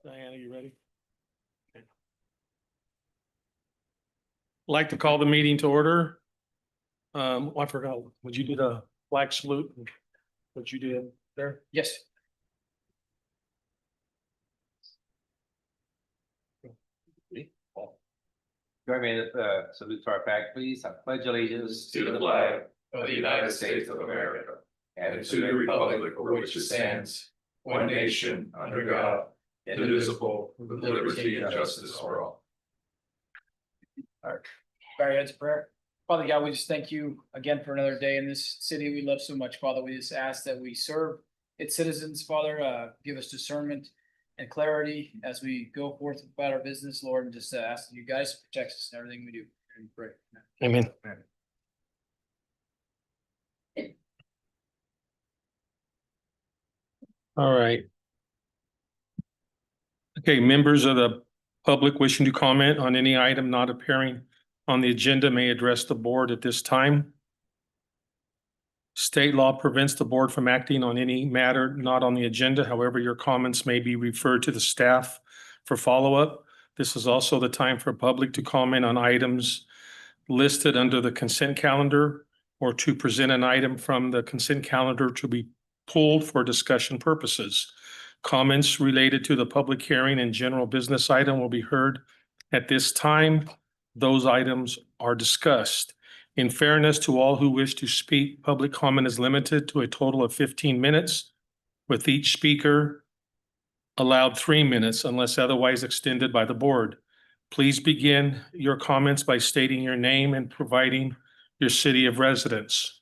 Diana, you ready? Okay. I'd like to call the meeting to order. I forgot, would you do the flag salute? What you did there? Yes. Join me in the salute to our flag, please. I pledge allegiance to the flag of the United States of America and to the republic for which it stands, one nation, under God, indivisible, with liberty and justice for all. All right. Barry, heads of prayer. Father God, we just thank you again for another day in this city we love so much, Father. We just ask that we serve its citizens, Father. Give us discernment and clarity as we go forth about our business, Lord, and just ask that you guys protect us in everything we do. And pray. Amen. All right. Okay, members of the public wishing to comment on any item not appearing on the agenda may address the board at this time. State law prevents the board from acting on any matter not on the agenda. However, your comments may be referred to the staff for follow-up. This is also the time for public to comment on items listed under the consent calendar or to present an item from the consent calendar to be pulled for discussion purposes. Comments related to the public hearing and general business item will be heard at this time. Those items are discussed. In fairness to all who wish to speak, public comment is limited to a total of 15 minutes, with each speaker allowed 3 minutes unless otherwise extended by the board. Please begin your comments by stating your name and providing your city of residence.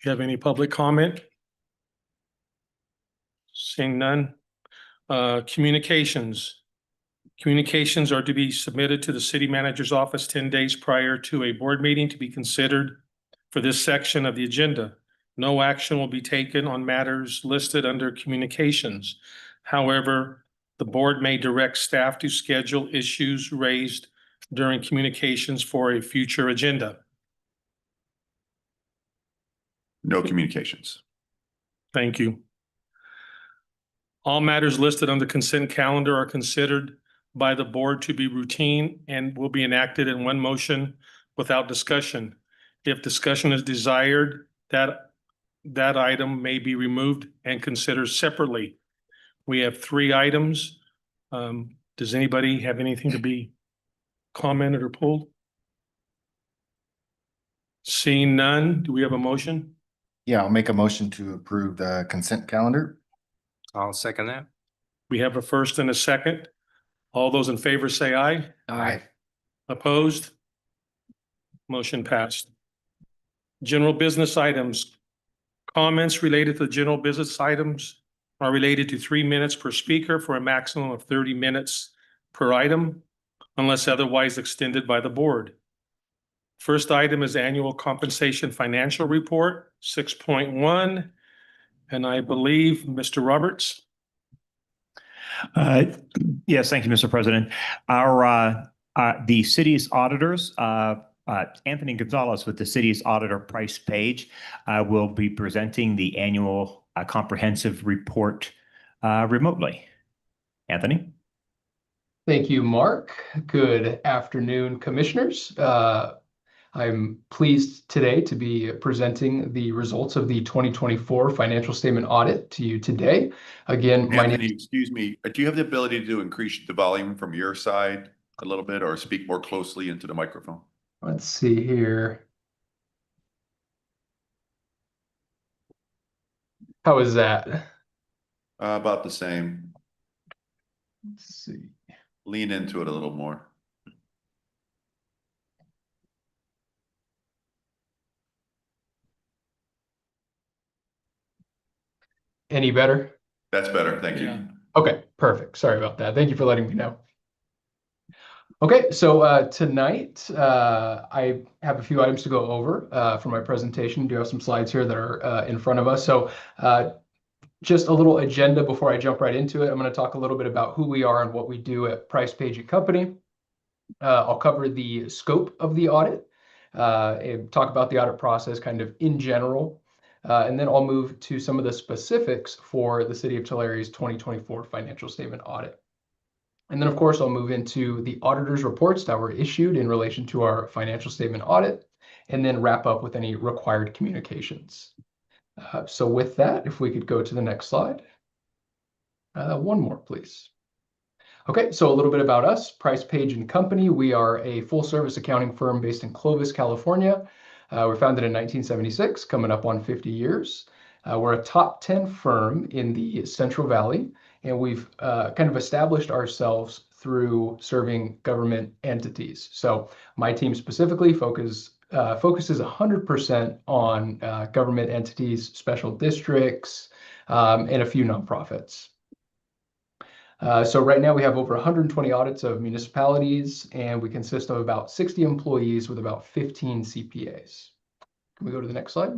Do you have any public comment? Seeing none. Communications. Communications are to be submitted to the city manager's office 10 days prior to a board meeting to be considered for this section of the agenda. No action will be taken on matters listed under communications. However, the board may direct staff to schedule issues raised during communications for a future agenda. No communications. Thank you. All matters listed on the consent calendar are considered by the board to be routine and will be enacted in one motion without discussion. If discussion is desired, that item may be removed and considered separately. We have 3 items. Does anybody have anything to be commented or pulled? Seeing none, do we have a motion? Yeah, I'll make a motion to approve the consent calendar. I'll second that. We have a first and a second. All those in favor say aye. Aye. Opposed? Motion passed. General business items. Comments related to the general business items are related to 3 minutes per speaker for a maximum of 30 minutes per item, unless otherwise extended by the board. First item is annual compensation financial report, 6.1. And I believe Mr. Roberts. Yes, thank you, Mr. President. The city's auditors, Anthony Gonzalez with the city's auditor Price Page, will be presenting the annual comprehensive report remotely. Anthony? Thank you, Mark. Good afternoon, commissioners. I'm pleased today to be presenting the results of the 2024 financial statement audit to you today. Again, my name. Excuse me, do you have the ability to increase the volume from your side a little bit or speak more closely into the microphone? Let's see here. How is that? About the same. Let's see. Lean into it a little more. Any better? That's better. Thank you. Yeah. Okay, perfect. Sorry about that. Thank you for letting me know. Okay, so tonight I have a few items to go over for my presentation. I do have some slides here that are in front of us. So just a little agenda before I jump right into it. I'm going to talk a little bit about who we are and what we do at Price Page & Company. I'll cover the scope of the audit and talk about the audit process kind of in general. And then I'll move to some of the specifics for the City of Tullera's 2024 financial statement audit. And then, of course, I'll move into the auditor's reports that were issued in relation to our financial statement audit, and then wrap up with any required communications. So with that, if we could go to the next slide. One more, please. Okay, so a little bit about us, Price Page and Company. We are a full-service accounting firm based in Clovis, California. We're founded in 1976, coming up on 50 years. We're a top 10 firm in the Central Valley, and we've kind of established ourselves through serving government entities. So my team specifically focuses 100% on government entities, special districts, and a few nonprofits. So right now we have over 120 audits of municipalities, and we consist of about 60 employees with about 15 CPAs. Can we go to the next slide?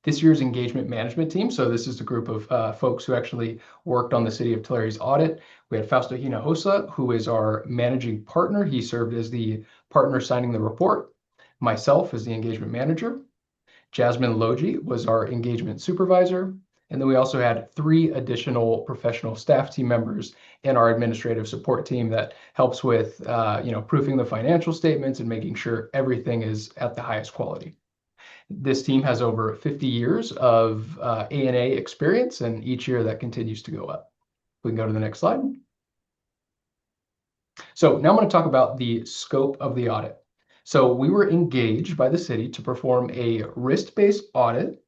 This year's engagement management team. So this is a group of folks who actually worked on the City of Tullera's audit. We had Fausto Hinojosa, who is our managing partner. He served as the partner signing the report. Myself as the engagement manager. Jasmine Logi was our engagement supervisor. And then we also had 3 additional professional staff team members in our administrative support team that helps with, proofing the financial statements and making sure everything is at the highest quality. This team has over 50 years of A&A experience, and each year that continues to go up. We can go to the next slide. So now I'm going to talk about the scope of the audit. So we were engaged by the city to perform a risk-based audit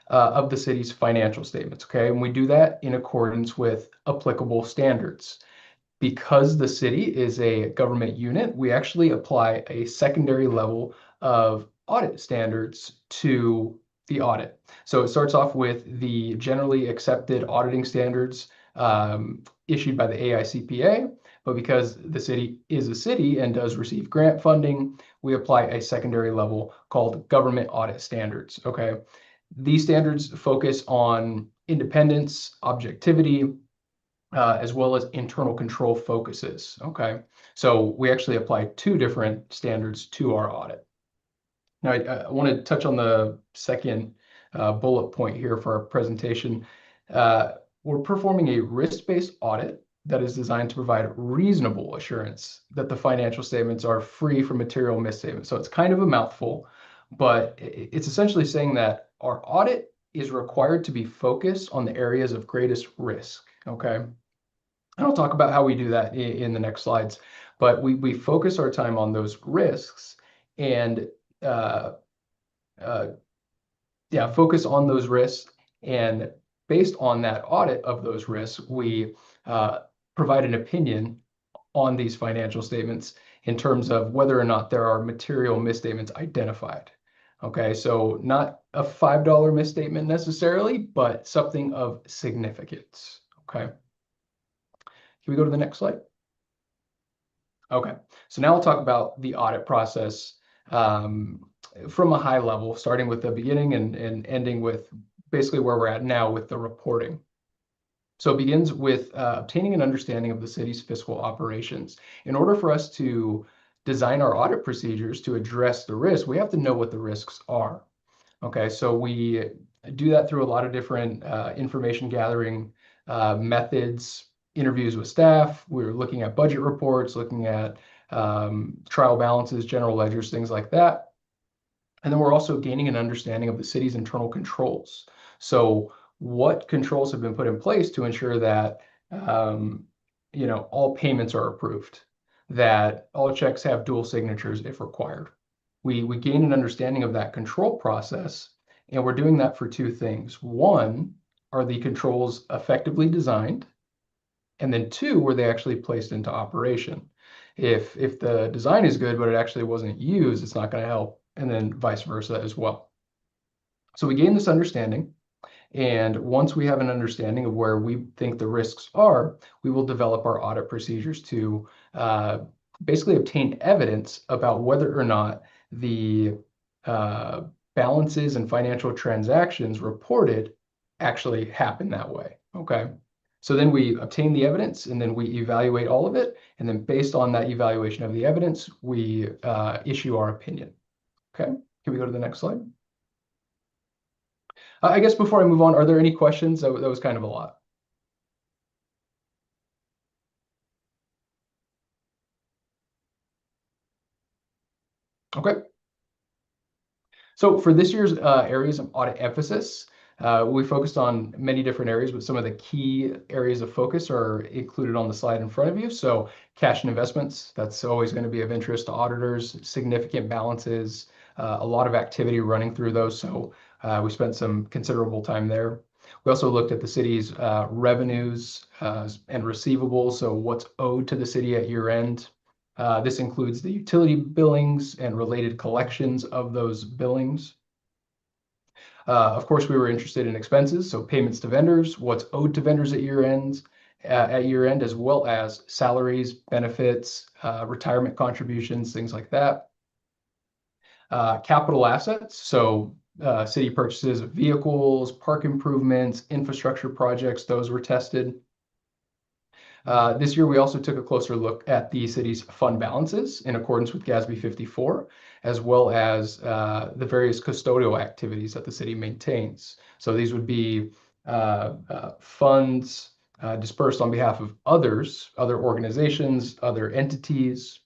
of the city's financial statements, okay? And we do that in accordance with applicable standards. Because the city is a government unit, we actually apply a secondary level of audit standards to the audit. So it starts off with the generally accepted auditing standards issued by the AICPA, but because the city is a city and does receive grant funding, we apply a secondary level called government audit standards, okay? These standards focus on independence, objectivity, as well as internal control focuses, okay? So we actually apply 2 different standards to our audit. Now, I want to touch on the second bullet point here for our presentation. We're performing a risk-based audit that is designed to provide reasonable assurance that the financial statements are free from material misstatements. So it's kind of a mouthful, but it's essentially saying that our audit is required to be focused on the areas of greatest risk, okay? And I'll talk about how we do that in the next slides, but we focus our time on those risks and focus on those risks, and based on that audit of those risks, we provide an opinion on these financial statements in terms of whether or not there are material misstatements identified. Okay, so not a $5 misstatement necessarily, but something of significance. Okay, can we go to the next slide? Okay, so now we'll talk about the audit process from a high level, starting with the beginning and ending with basically where we're at now with the reporting. So it begins with obtaining an understanding of the city's fiscal operations. In order for us to design our audit procedures to address the risk, we have to know what the risks are. Okay, so we do that through a lot of different information gathering methods, interviews with staff. We're looking at budget reports, looking at trial balances, general ledgers, things like that. And then we're also gaining an understanding of the city's internal controls. So what controls have been put in place to ensure that all payments are approved, that all checks have dual signatures if required. We gain an understanding of that control process, and we're doing that for 2 things. 1, are the controls effectively designed? And then 2, were they actually placed into operation? If the design is good, but it actually wasn't used, it's not going to help, and then vice versa as well. So we gain this understanding, and once we have an understanding of where we think the risks are, we will develop our audit procedures to basically obtain evidence about whether or not the balances and financial transactions reported actually happen that way, okay? So then we obtain the evidence, and then we evaluate all of it, and then based on that evaluation of the evidence, we issue our opinion, okay? Can we go to the next slide? I guess before I move on, are there any questions? That was kind of a lot. Okay. So for this year's areas of audit emphasis, we focused on many different areas, but some of the key areas of focus are included on the slide in front of you. So cash and investments, that's always going to be of interest to auditors, significant balances, a lot of activity running through those. So we spent some considerable time there. We also looked at the city's revenues and receivables, so what's owed to the city at year end. This includes the utility billings and related collections of those billings. Of course, we were interested in expenses, so payments to vendors, what's owed to vendors at year end, as well as salaries, benefits, retirement contributions, things like that. Capital assets, so city purchases of vehicles, park improvements, infrastructure projects, those were tested. This year, we also took a closer look at the city's fund balances in accordance with GASB 54, as well as the various custodial activities that the city maintains. So these would be funds dispersed on behalf of others, other organizations, other entities.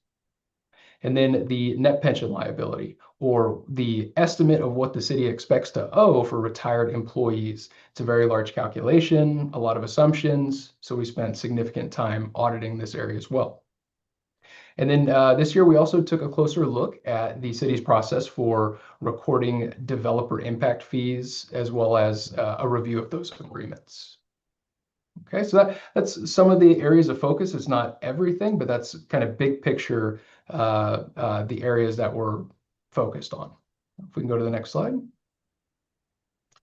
And then the net pension liability, or the estimate of what the city expects to owe for retired employees. It's a very large calculation, a lot of assumptions, so we spent significant time auditing this area as well. And then this year, we also took a closer look at the city's process for recording developer impact fees, as well as a review of those agreements. Okay, so that's some of the areas of focus. It's not everything, but that's kind of big picture, the areas that we're focused on. If we can go to the next slide.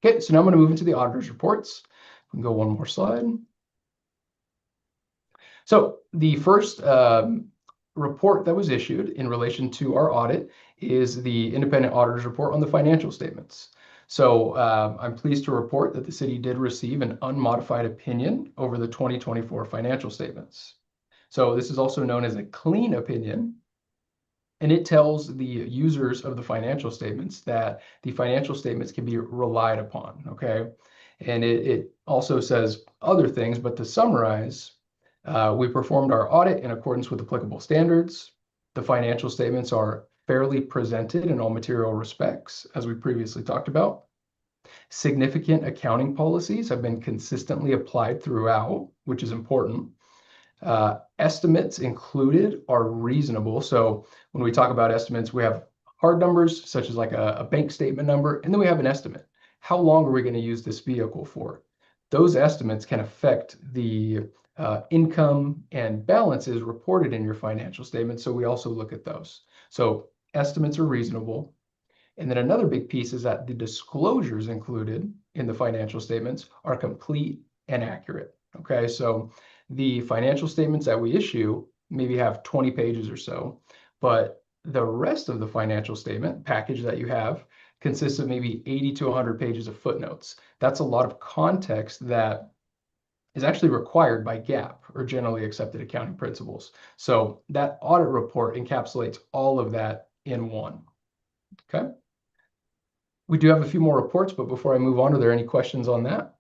Okay, so now I'm going to move into the auditor's reports. We can go one more slide. So the first report that was issued in relation to our audit is the independent auditor's report on the financial statements. So I'm pleased to report that the city did receive an unmodified opinion over the 2024 financial statements. So this is also known as a clean opinion, and it tells the users of the financial statements that the financial statements can be relied upon, okay? And it also says other things, but to summarize, we performed our audit in accordance with applicable standards. The financial statements are fairly presented in all material respects, as we previously talked about. Significant accounting policies have been consistently applied throughout, which is important. Estimates included are reasonable. So when we talk about estimates, we have hard numbers, such as like a bank statement number, and then we have an estimate. How long are we going to use this vehicle for? Those estimates can affect the income and balances reported in your financial statement, so we also look at those. So estimates are reasonable. And then another big piece is that the disclosures included in the financial statements are complete and accurate. Okay, so the financial statements that we issue maybe have 20 pages or so, but the rest of the financial statement package that you have consists of maybe 80 to 100 pages of footnotes. That's a lot of context that is actually required by GAAP, or generally accepted accounting principles. So that audit report encapsulates all of that in one. Okay. We do have a few more reports, but before I move on, are there any questions on that?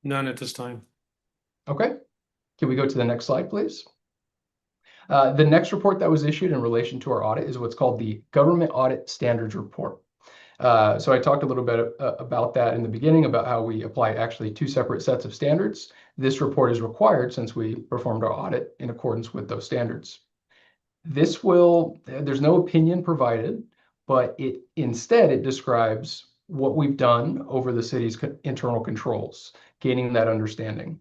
None at this time. Okay. Can we go to the next slide, please? The next report that was issued in relation to our audit is what's called the Government Audit Standards Report. So I talked a little bit about that in the beginning, about how we apply actually two separate sets of standards. This report is required since we performed our audit in accordance with those standards. There's no opinion provided, but instead it describes what we've done over the city's internal controls, gaining that understanding.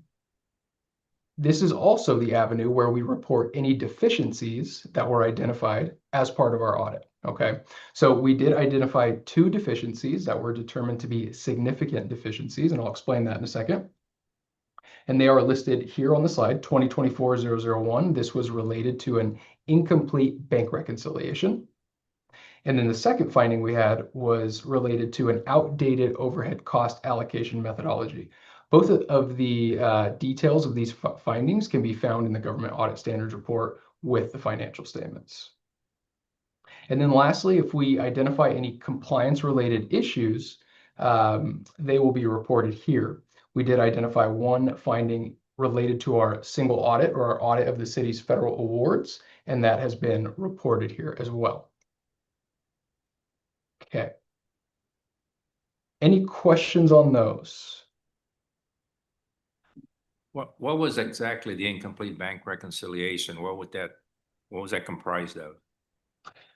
This is also the avenue where we report any deficiencies that were identified as part of our audit. Okay, so we did identify 2 deficiencies that were determined to be significant deficiencies, and I'll explain that in a second. And they are listed here on the slide, 2024-001. This was related to an incomplete bank reconciliation. And then the second finding we had was related to an outdated overhead cost allocation methodology. Both of the details of these findings can be found in the Government Audit Standards Report with the financial statements. And then lastly, if we identify any compliance-related issues, they will be reported here. We did identify one finding related to our single audit or our audit of the city's federal awards, and that has been reported here as well. Okay. Any questions on those? What was exactly the incomplete bank reconciliation? What was that comprised of?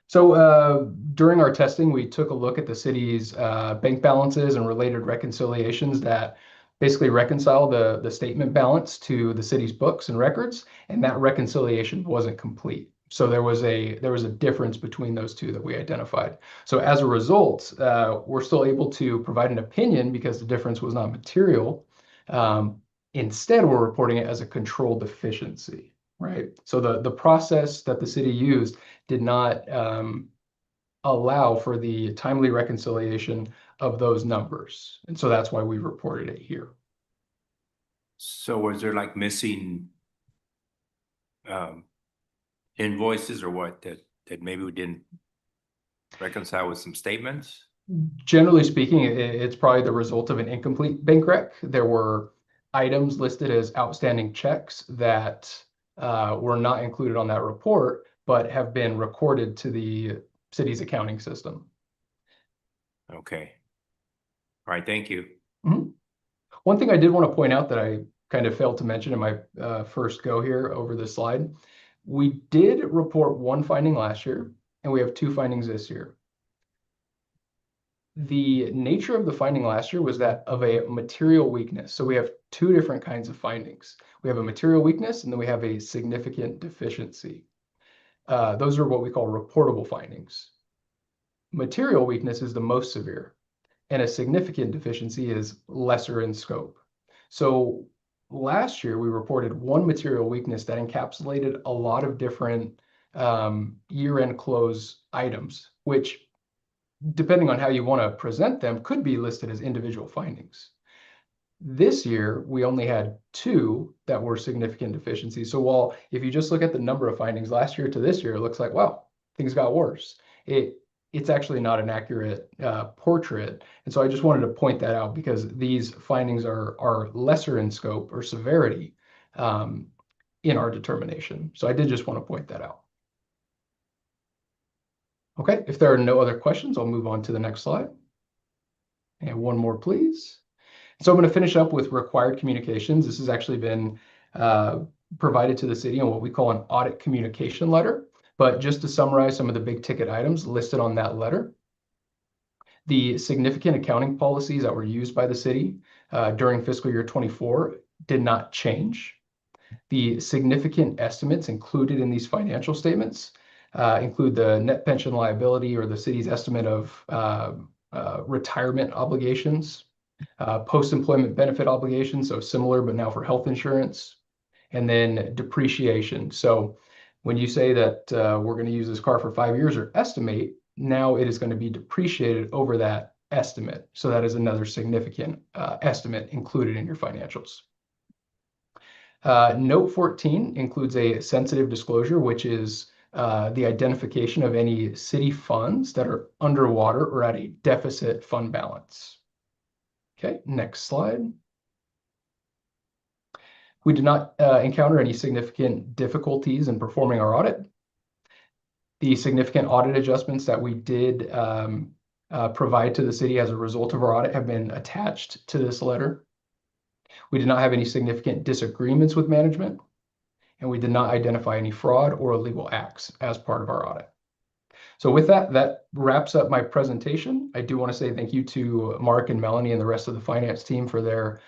So during our testing, we took a look at the city's bank balances and related reconciliations that basically reconcile the statement balance to the city's books and records, and that reconciliation wasn't complete. So there was a difference between those two that we identified. So as a result, we're still able to provide an opinion because the difference was not material. Instead, we're reporting it as a control deficiency, right? So the process that the city used did not allow for the timely reconciliation of those numbers. And so that's why we reported it here. So was there like missing invoices or what that maybe we didn't reconcile with some statements? Generally speaking, it's probably the result of an incomplete bank rec. There were items listed as outstanding checks that were not included on that report, but have been recorded to the city's accounting system. Okay. All right, thank you. Mm-hmm. One thing I did want to point out that I kind of failed to mention in my first go here over this slide, we did report one finding last year, and we have two findings this year. The nature of the finding last year was that of a material weakness. So we have two different kinds of findings. We have a material weakness, and then we have a significant deficiency. Those are what we call reportable findings. Material weakness is the most severe, and a significant deficiency is lesser in scope. So last year, we reported one material weakness that encapsulated a lot of different year-end close items, which, depending on how you want to present them, could be listed as individual findings. This year, we only had two that were significant deficiencies. So while if you just look at the number of findings last year to this year, it looks like, wow, things got worse. It's actually not an accurate portrait. And so I just wanted to point that out because these findings are lesser in scope or severity in our determination. So I did just want to point that out. Okay, if there are no other questions, I'll move on to the next slide. And one more, please. So I'm going to finish up with required communications. This has actually been provided to the city in what we call an audit communication letter. But just to summarize some of the big ticket items listed on that letter, the significant accounting policies that were used by the city during fiscal year 24 did not change. The significant estimates included in these financial statements include the net pension liability or the city's estimate of retirement obligations, post-employment benefit obligations, so similar but now for health insurance, and then depreciation. So when you say that we're going to use this car for 5 years or estimate, now it is going to be depreciated over that estimate. So that is another significant estimate included in your financials. Note 14 includes a sensitive disclosure, which is the identification of any city funds that are underwater or at a deficit fund balance. Okay, next slide. We did not encounter any significant difficulties in performing our audit. The significant audit adjustments that we did provide to the city as a result of our audit have been attached to this letter. We did not have any significant disagreements with management, and we did not identify any fraud or illegal acts as part of our audit. So with that, that wraps up my presentation. I do want to say thank you to Mark and Melanie and the rest of the finance team for their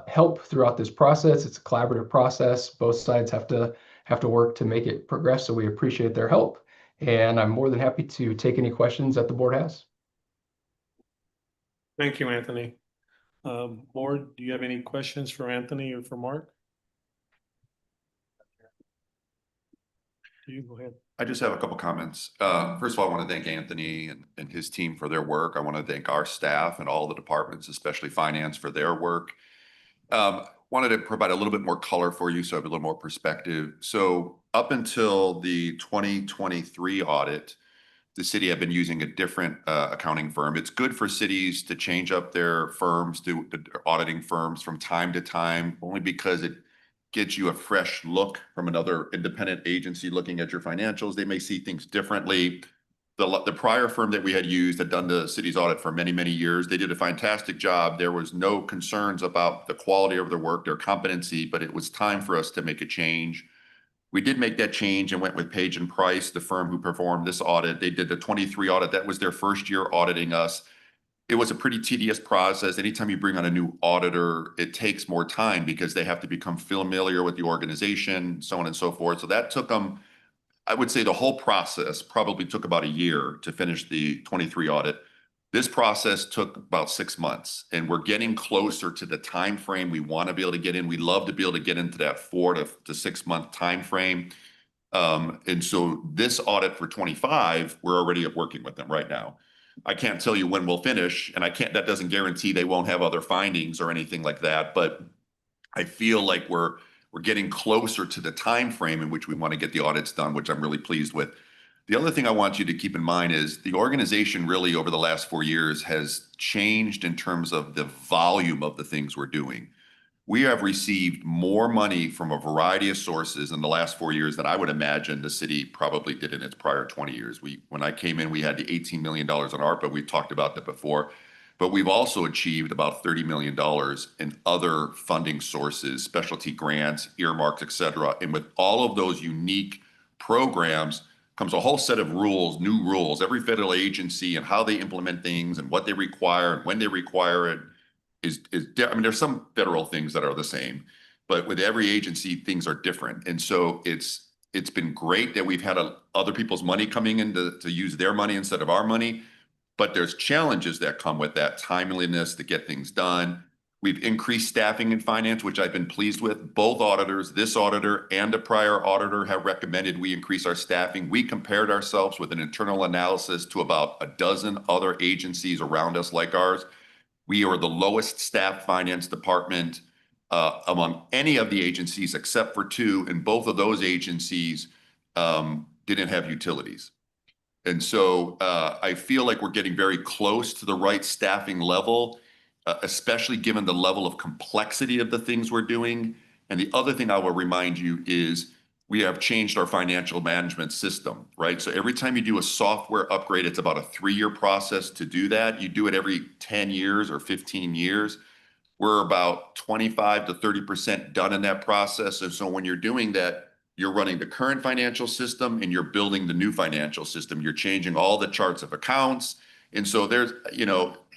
help throughout this process. It's a collaborative process. Both sides have to work to make it progress, so we appreciate their help. And I'm more than happy to take any questions that the board has. Thank you, Anthony. Board, do you have any questions for Anthony or for Mark? You go ahead. I just have a couple comments. First of all, I want to thank Anthony and his team for their work. I want to thank our staff and all the departments, especially finance, for their work. Wanted to provide a little bit more color for you so I have a little more perspective. So up until the 2023 audit, the city had been using a different accounting firm. It's good for cities to change up their firms, to auditing firms from time to time, only because it gets you a fresh look from another independent agency looking at your financials. They may see things differently. The prior firm that we had used had done the city's audit for many, many years. They did a fantastic job. There was no concerns about the quality of their work, their competency, but it was time for us to make a change. We did make that change and went with Page and Price, the firm who performed this audit. They did the 23 audit. That was their first year auditing us. It was a pretty tedious process. Anytime you bring on a new auditor, it takes more time because they have to become familiar with the organization, so on and so forth. So that took them, I would say the whole process probably took about a year to finish the 23 audit. This process took about 6 months, and we're getting closer to the time frame we want to be able to get in. We'd love to be able to get into that 4 to 6 month time frame. And so this audit for 25, we're already working with them right now. I can't tell you when we'll finish, and that doesn't guarantee they won't have other findings or anything like that, but I feel like we're getting closer to the time frame in which we want to get the audits done, which I'm really pleased with. The other thing I want you to keep in mind is the organization really over the last 4 years has changed in terms of the volume of the things we're doing. We have received more money from a variety of sources in the last 4 years than I would imagine the city probably did in its prior 20 years. When I came in, we had the $18 million on ARPA. We've talked about that before, but we've also achieved about $30 million in other funding sources, specialty grants, earmarks, et cetera. And with all of those unique programs comes a whole set of rules, new rules. Every federal agency and how they implement things and what they require and when they require it I mean, there's some federal things that are the same, but with every agency, things are different. And so it's been great that we've had other people's money coming in to use their money instead of our money, but there's challenges that come with that timeliness to get things done. We've increased staffing in finance, which I've been pleased with. Both auditors, this auditor and a prior auditor, have recommended we increase our staffing. We compared ourselves with an internal analysis to about a dozen other agencies around us like ours. We are the lowest staffed finance department among any of the agencies except for 2, and both of those agencies didn't have utilities. And so I feel like we're getting very close to the right staffing level, especially given the level of complexity of the things we're doing. And the other thing I will remind you is we have changed our financial management system, right? So every time you do a software upgrade, it's about a 3-year process to do that. You do it every 10 years or 15 years. We're about 25 to 30% done in that process. And so when you're doing that, you're running the current financial system and you're building the new financial system. You're changing all the charts of accounts. And so there's,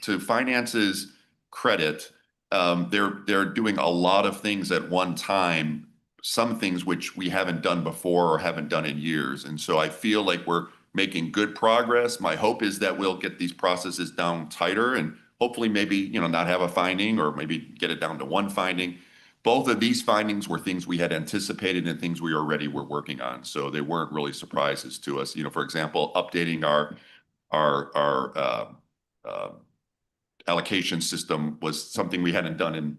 to finance's credit, they're doing a lot of things at one time, some things which we haven't done before or haven't done in years. And so I feel like we're making good progress. My hope is that we'll get these processes down tighter and hopefully maybe, not have a finding or maybe get it down to 1 finding. Both of these findings were things we had anticipated and things we already were working on. So they weren't really surprises to us. For example, updating our allocation system was something we hadn't done in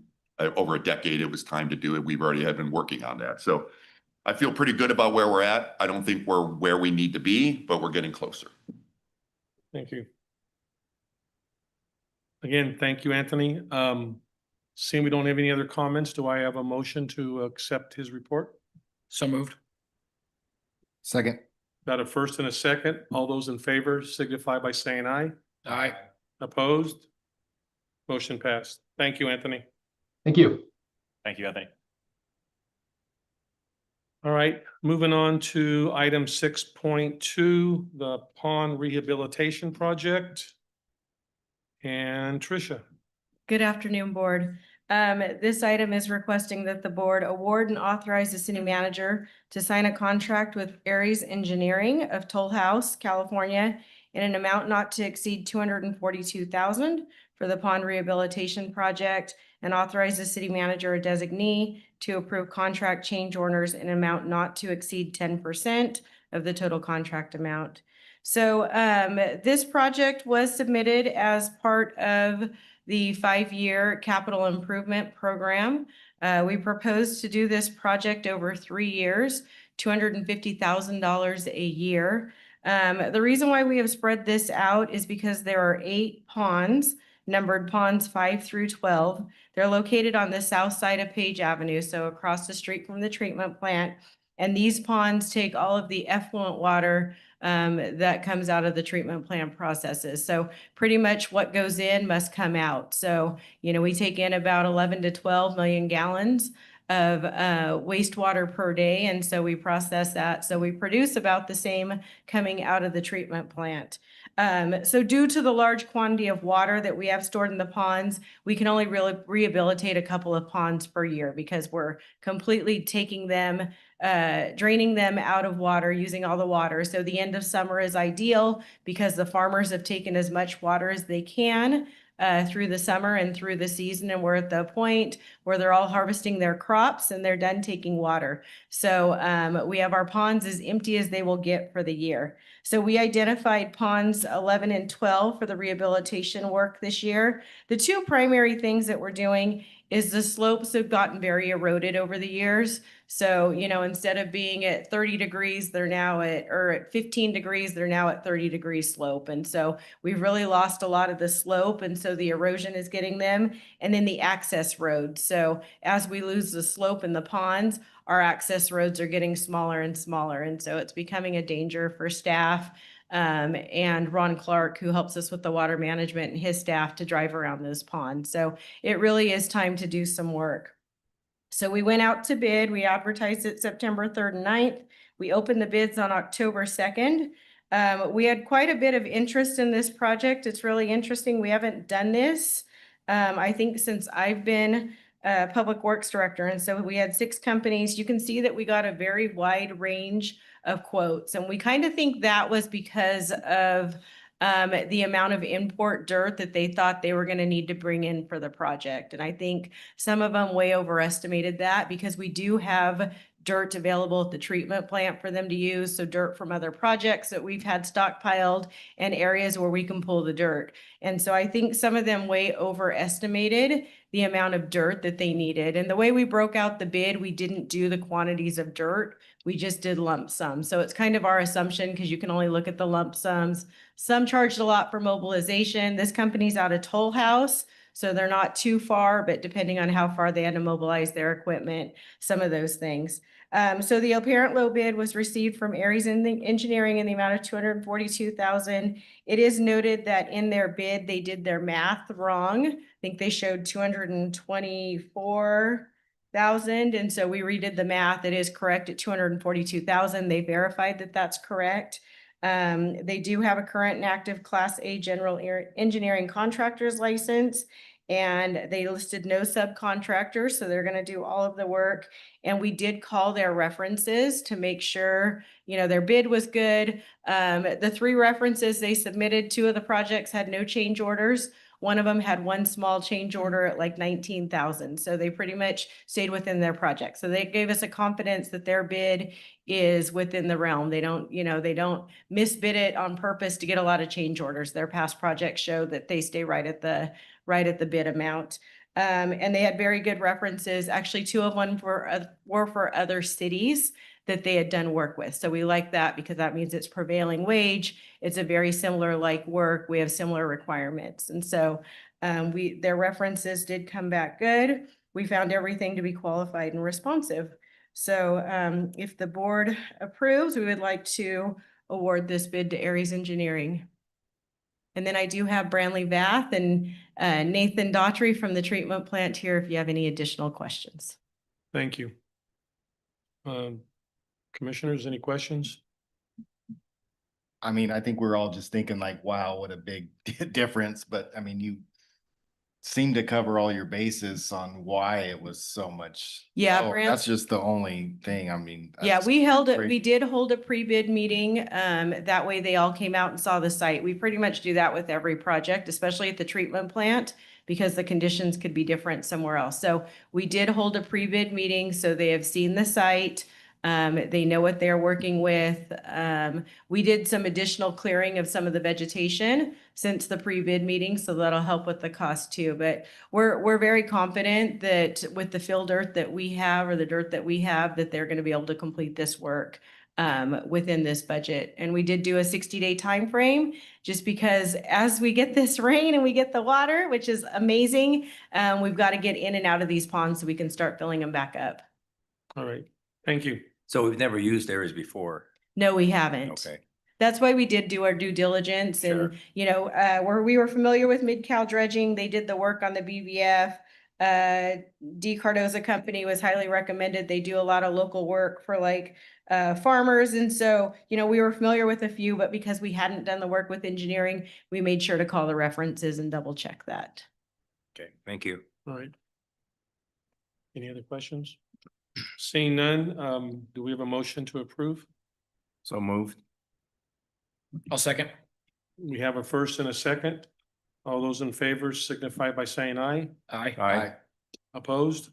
over a decade. It was time to do it. We've already been working on that. So I feel pretty good about where we're at. I don't think we're where we need to be, but we're getting closer. Thank you. Again, thank you, Anthony. Seeing we don't have any other comments, do I have a motion to accept his report? So moved. Second. Got a first and a second. All those in favor signify by saying aye. Aye. Opposed? Motion passed. Thank you, Anthony. Thank you. Thank you, Anthony. All right, moving on to item 6.2, the pond rehabilitation project. And Tricia. Good afternoon, Board. This item is requesting that the board award and authorize the city manager to sign a contract with Aries Engineering of Toll House, California, in an amount not to exceed $242,000 for the pond rehabilitation project, and authorize the city manager or designee to approve contract change orders in an amount not to exceed 10% of the total contract amount. So this project was submitted as part of the 5-year capital improvement program. We proposed to do this project over 3 years, $250,000 a year. The reason why we have spread this out is because there are 8 ponds, numbered ponds 5 through 12. They're located on the south side of Page Avenue, so across the street from the treatment plant. And these ponds take all of the effluent water that comes out of the treatment plant processes. So pretty much what goes in must come out. So, we take in about 11 to 12 million gallons of wastewater per day. And so we process that. So we produce about the same coming out of the treatment plant. So due to the large quantity of water that we have stored in the ponds, we can only really rehabilitate a couple of ponds per year because we're completely taking them, draining them out of water, using all the water. So the end of summer is ideal because the farmers have taken as much water as they can through the summer and through the season. And we're at the point where they're all harvesting their crops and they're done taking water. So we have our ponds as empty as they will get for the year. So we identified ponds 11 and 12 for the rehabilitation work this year. The 2 primary things that we're doing is the slopes have gotten very eroded over the years. So, instead of being at 30 degrees, they're now at 15 degrees, they're now at 30-degree slope. And so we've really lost a lot of the slope. And so the erosion is getting them. And then the access roads. So as we lose the slope in the ponds, our access roads are getting smaller and smaller. And so it's becoming a danger for staff and Ron Clark, who helps us with the water management, and his staff to drive around those ponds. So it really is time to do some work. So we went out to bid. We advertised it September 3rd and 9th. We opened the bids on October 2nd. We had quite a bit of interest in this project. It's really interesting. We haven't done this, I think, since I've been Public Works Director. And so we had 6 companies. You can see that we got a very wide range of quotes. And we kind of think that was because of the amount of import dirt that they thought they were going to need to bring in for the project. And I think some of them way overestimated that because we do have dirt available at the treatment plant for them to use. So dirt from other projects that we've had stockpiled and areas where we can pull the dirt. And so I think some of them way overestimated the amount of dirt that they needed. And the way we broke out the bid, we didn't do the quantities of dirt. We just did lump sum. So it's kind of our assumption because you can only look at the lump sums. Some charged a lot for mobilization. This company's out of Toll House, so they're not too far, but depending on how far they had to mobilize their equipment, some of those things. So the apparent low bid was received from Aries Engineering in the amount of $242,000. It is noted that in their bid, they did their math wrong. I think they showed $224,000. And so we redid the math. It is correct at $242,000. They verified that that's correct. They do have a current and active Class A general engineering contractor's license, and they listed no subcontractors, so they're going to do all of the work. And we did call their references to make sure, their bid was good. The 3 references they submitted, 2 of the projects had no change orders. One of them had 1 small change order at like $19,000. So they pretty much stayed within their project. So they gave us a confidence that their bid is within the realm. They don't, they don't misbid it on purpose to get a lot of change orders. Their past projects show that they stay right at the bid amount. And they had very good references. Actually, 2 of them were for other cities that they had done work with. So we like that because that means it's prevailing wage. It's a very similar work. We have similar requirements. And so their references did come back good. We found everything to be qualified and responsive. So if the board approves, we would like to award this bid to Aries Engineering. And then I do have Brantley Vath and Nathan Daughtry from the treatment plant here if you have any additional questions. Thank you. Commissioners, any questions? I mean, I think we're all just thinking like, wow, what a big difference. But I mean, you seem to cover all your bases on why it was so much. Yeah, lower. That's just the only thing. I mean, yeah, that's we crazy. did hold a pre-bid meeting. That way they all came out and saw the site. We pretty much do that with every project, especially at the treatment plant, because the conditions could be different somewhere else. So we did hold a pre-bid meeting, so they have seen the site. They know what they're working with. We did some additional clearing of some of the vegetation since the pre-bid meeting, so that'll help with the cost too. But we're very confident that with the fill dirt that we have, or the dirt that we have, that they're going to be able to complete this work within this budget. And we did do a 60-day time frame, just because as we get this rain and we get the water, which is amazing, we've got to get in and out of these ponds so we can start filling them back up. All right, thank you. So we've never used Aries before. No, we haven't. Okay. That's why we did do our due diligence Sure. and, where we were familiar with Mid-Cal Dredging, they did the work on the BVF. D Cardoza Company was highly recommended. They do a lot of local work for farmers. And so, we were familiar with a few, but because we hadn't done the work with engineering, we made sure to call the references and double check that. Okay, thank you. All right. Any other questions? Seeing none, do we have a motion to approve? So moved. I'll second. We have a first and a second. All those in favor signify by saying aye. Aye. Aye. Opposed?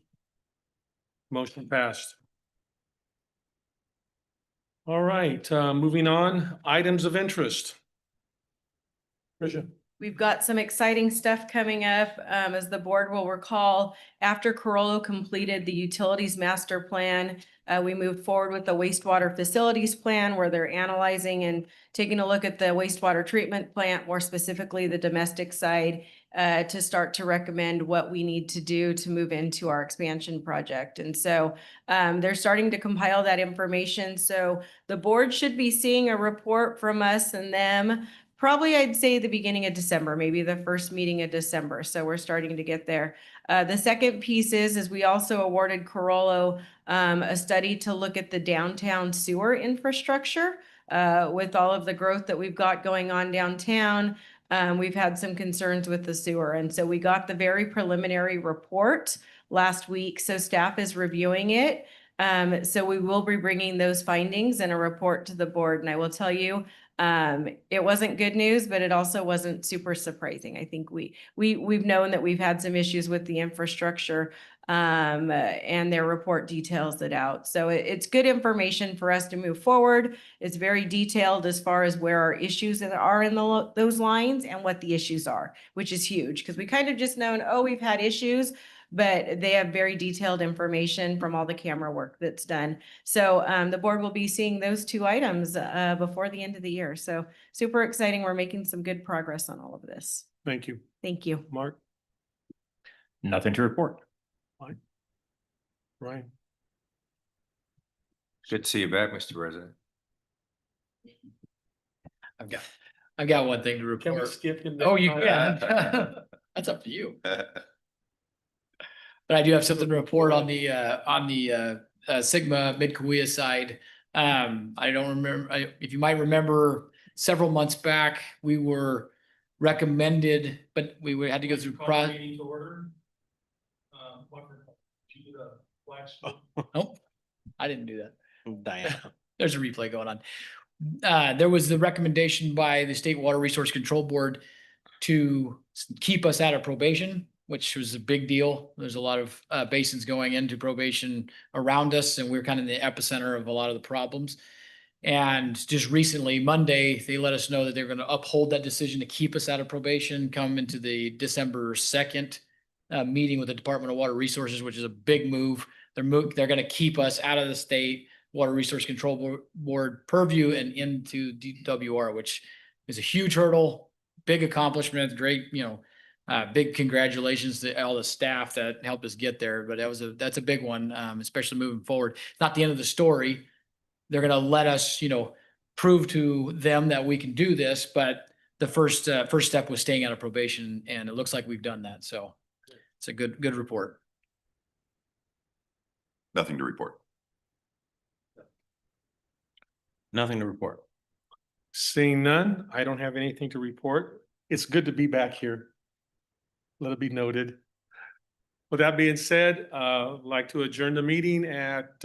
Motion passed. All right, moving on, items of interest. Tricia. We've got some exciting stuff coming up. As the board will recall, after Carollo completed the utilities master plan, we moved forward with the wastewater facilities plan, where they're analyzing and taking a look at the wastewater treatment plant, more specifically the domestic side, to start to recommend what we need to do to move into our expansion project. And so they're starting to compile that information. So the board should be seeing a report from us and them probably, I'd say, the beginning of December, maybe the first meeting of December. So we're starting to get there. The second piece is we also awarded Carollo a study to look at the downtown sewer infrastructure. With all of the growth that we've got going on downtown, we've had some concerns with the sewer. And so we got the very preliminary report last week. So staff is reviewing it. So we will be bringing those findings and a report to the board. And I will tell you, it wasn't good news, but it also wasn't super surprising. I think we've known that we've had some issues with the infrastructure, and their report details it out. So it's good information for us to move forward. It's very detailed as far as where our issues are in those lines and what the issues are, which is huge, because we kind of just known, oh, we've had issues, but they have very detailed information from all the camera work that's done. So the board will be seeing those two items before the end of the year. So super exciting. We're making some good progress on all of this. Thank you. Thank you. Mark, Nothing to report. Ryan. Good to see you back, Mr. President. I've got one thing to Can we report. skip him? Oh, you can. That's up to you. But I do have something to report on the Sigma Mid-Cahuilla side. I don't remember, if you might remember, several months back, we were recommended, but we had to go through. Meeting to order. Nope, I didn't do that. Diana. There's a replay going on. There was the recommendation by the State Water Resource Control Board to keep us out of probation, which was a big deal. There's a lot of basins going into probation around us, and we're kind of in the epicenter of a lot of the problems. And just recently, Monday, they let us know that they're going to uphold that decision to keep us out of probation, come into the December 2nd meeting with the Department of Water Resources, which is a big move. They're going to keep us out of the state Water Resource Control Board purview and into DWR, which is a huge hurdle, big accomplishment, great, big congratulations to all the staff that helped us get there. But that's a big one, especially moving forward. It's not the end of the story. They're going to let us, prove to them that we can do this. But the first step was staying out of probation, and it looks like we've done that. So it's a good report. Nothing to report. Nothing to report. Seeing none, I don't have anything to report. It's good to be back here. Let it be noted. With that being said, I'd like to adjourn the meeting at